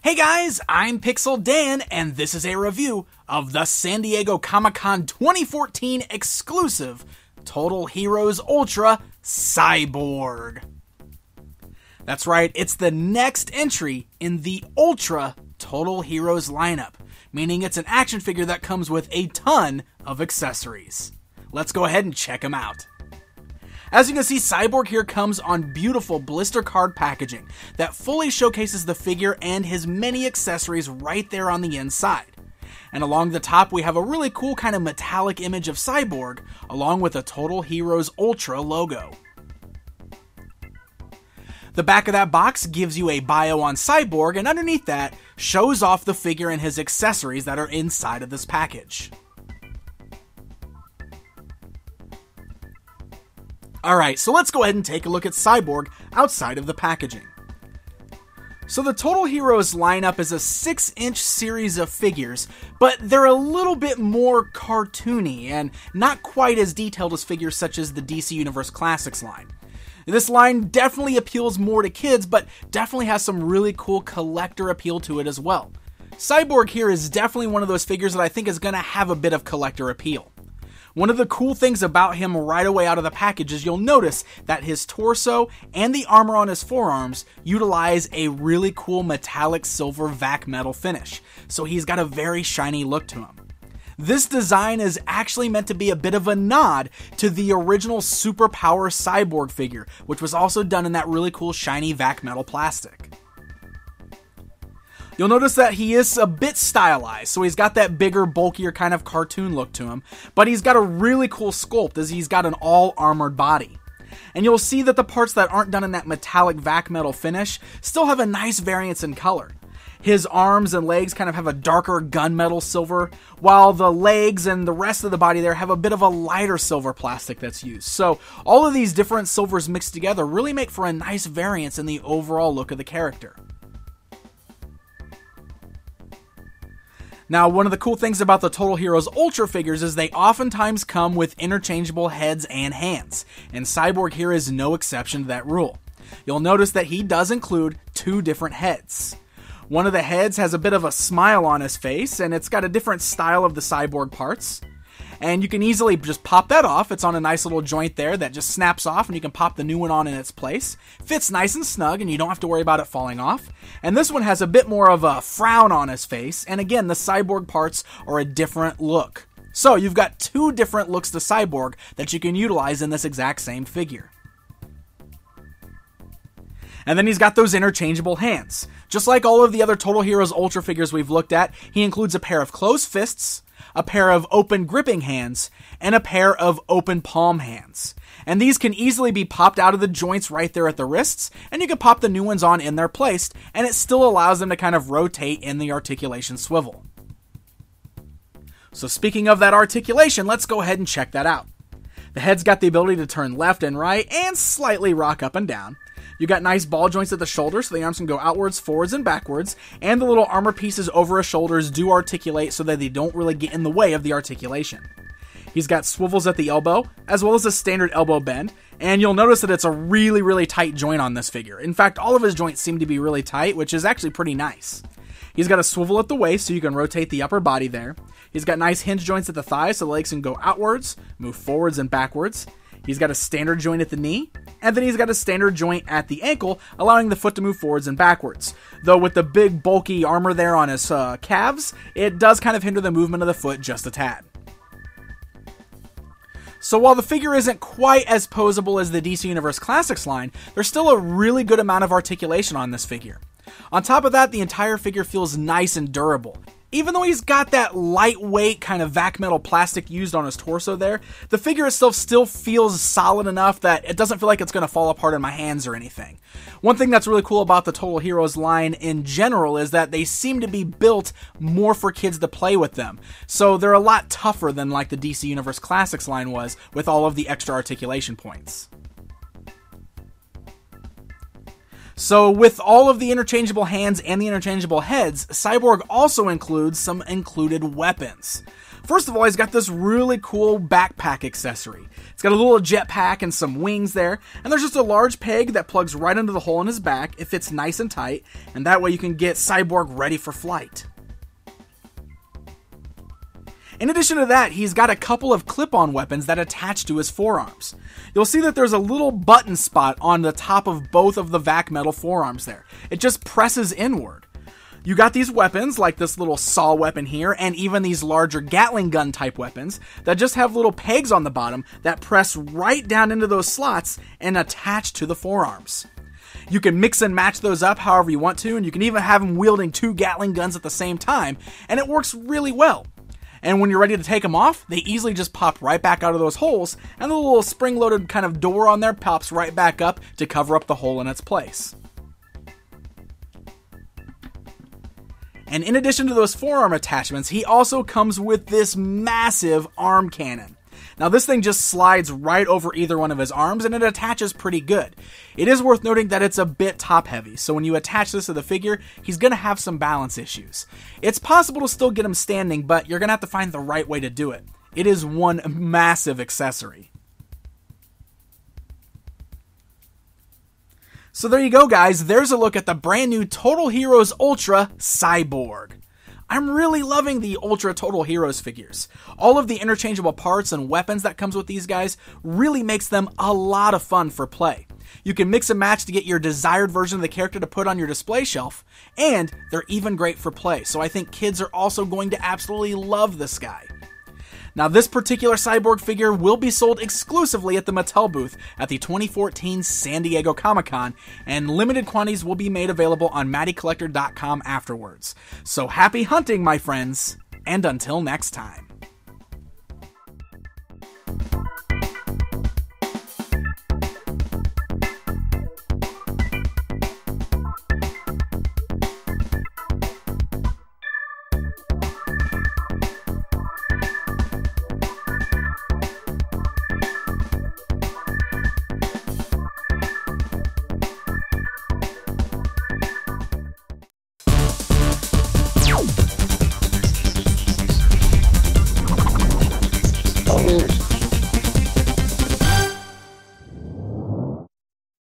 Hey guys, I'm Pixel Dan, and this is a review of the San Diego Comic-Con 2014 exclusive Total Heroes Ultra Cyborg. That's right, it's the next entry in the Ultra Total Heroes lineup, meaning it's an action figure that comes with a ton of accessories. Let's go ahead and check them out. As you can see, Cyborg here comes on beautiful blister card packaging that fully showcases the figure and his many accessories right there on the inside. And along the top, we have a really cool kind of metallic image of Cyborg, along with a Total Heroes Ultra logo. The back of that box gives you a bio on Cyborg, and underneath that shows off the figure and his accessories that are inside of this package. Alright, so let's go ahead and take a look at Cyborg outside of the packaging. So the Total Heroes lineup is a 6-inch series of figures, but they're a little bit more cartoony and not quite as detailed as figures such as the DC Universe Classics line. This line definitely appeals more to kids, but definitely has some really cool collector appeal to it as well. Cyborg here is definitely one of those figures that I think is going to have a bit of collector appeal. One of the cool things about him right away out of the package is you'll notice that his torso and the armor on his forearms utilize a really cool metallic silver vac metal finish, so he's got a very shiny look to him. This design is actually meant to be a bit of a nod to the original Superpower Cyborg figure, which was also done in that really cool shiny vac metal plastic. You'll notice that he is a bit stylized, so he's got that bigger, bulkier kind of cartoon look to him, but he's got a really cool sculpt as he's got an all-armored body. And you'll see that the parts that aren't done in that metallic vac metal finish still have a nice variance in color. His arms and legs kind of have a darker gunmetal silver, while the legs and the rest of the body there have a bit of a lighter silver plastic that's used. So all of these different silvers mixed together really make for a nice variance in the overall look of the character. Now, one of the cool things about the Total Heroes Ultra figures is they oftentimes come with interchangeable heads and hands, and Cyborg here is no exception to that rule. You'll notice that he does include two different heads. One of the heads has a bit of a smile on his face, and it's got a different style of the Cyborg parts. And you can easily just pop that off. It's on a nice little joint there that just snaps off, and you can pop the new one on in its place. Fits nice and snug, and you don't have to worry about it falling off. And this one has a bit more of a frown on his face, and again, the Cyborg parts are a different look. So you've got two different looks to Cyborg that you can utilize in this exact same figure. And then he's got those interchangeable hands. Just like all of the other Total Heroes Ultra figures we've looked at, he includes a pair of closed fists, a pair of open gripping hands, and a pair of open palm hands. And these can easily be popped out of the joints right there at the wrists, and you can pop the new ones on in their place, and it still allows them to kind of rotate in the articulation swivel. So speaking of that articulation, let's go ahead and check that out. The head's got the ability to turn left and right, and slightly rock up and down. You got nice ball joints at the shoulder, so the arms can go outwards, forwards, and backwards, and the little armor pieces over his shoulders do articulate so that they don't really get in the way of the articulation. He's got swivels at the elbow, as well as a standard elbow bend, and you'll notice that it's a really, really tight joint on this figure. In fact, all of his joints seem to be really tight, which is actually pretty nice. He's got a swivel at the waist, so you can rotate the upper body there. He's got nice hinge joints at the thighs, so the legs can go outwards, move forwards and backwards. He's got a standard joint at the knee, and then he's got a standard joint at the ankle, allowing the foot to move forwards and backwards. Though with the big bulky armor there on his calves, it does kind of hinder the movement of the foot just a tad. So while the figure isn't quite as posable as the DC Universe Classics line, there's still a really good amount of articulation on this figure. On top of that, the entire figure feels nice and durable. Even though he's got that lightweight kind of vac metal plastic used on his torso there, the figure itself still feels solid enough that it doesn't feel like it's going to fall apart in my hands or anything. One thing that's really cool about the Total Heroes line in general is that they seem to be built more for kids to play with them. So they're a lot tougher than like the DC Universe Classics line was with all of the extra articulation points. So with all of the interchangeable hands and the interchangeable heads, Cyborg also includes some included weapons. First of all, he's got this really cool backpack accessory. It's got a little jetpack and some wings there, and there's just a large peg that plugs right into the hole in his back. It fits nice and tight, and that way you can get Cyborg ready for flight. In addition to that, he's got a couple of clip-on weapons that attach to his forearms. You'll see that there's a little button spot on the top of both of the vac metal forearms there. It just presses inward. You got these weapons, like this little saw weapon here, and even these larger Gatling gun type weapons that just have little pegs on the bottom that press right down into those slots and attach to the forearms. You can mix and match those up however you want to, and you can even have him wielding 2 Gatling guns at the same time, and it works really well. And when you're ready to take them off, they easily just pop right back out of those holes, and the little spring-loaded kind of door on there pops right back up to cover up the hole in its place. And in addition to those forearm attachments, he also comes with this massive arm cannon. Now this thing just slides right over either one of his arms, and it attaches pretty good. It is worth noting that it's a bit top heavy, so when you attach this to the figure, he's going to have some balance issues. It's possible to still get him standing, but you're going to have to find the right way to do it. It is one massive accessory. So there you go, guys. There's a look at the brand new Total Heroes Ultra Cyborg. I'm really loving the Ultra Total Heroes figures. All of the interchangeable parts and weapons that comes with these guys really makes them a lot of fun for play. You can mix and match to get your desired version of the character to put on your display shelf, and they're even great for play, so I think kids are also going to absolutely love this guy. Now, this particular Cyborg figure will be sold exclusively at the Mattel booth at the 2014 San Diego Comic-Con, and limited quantities will be made available on MattyCollector.com afterwards. So happy hunting, my friends, and until next time.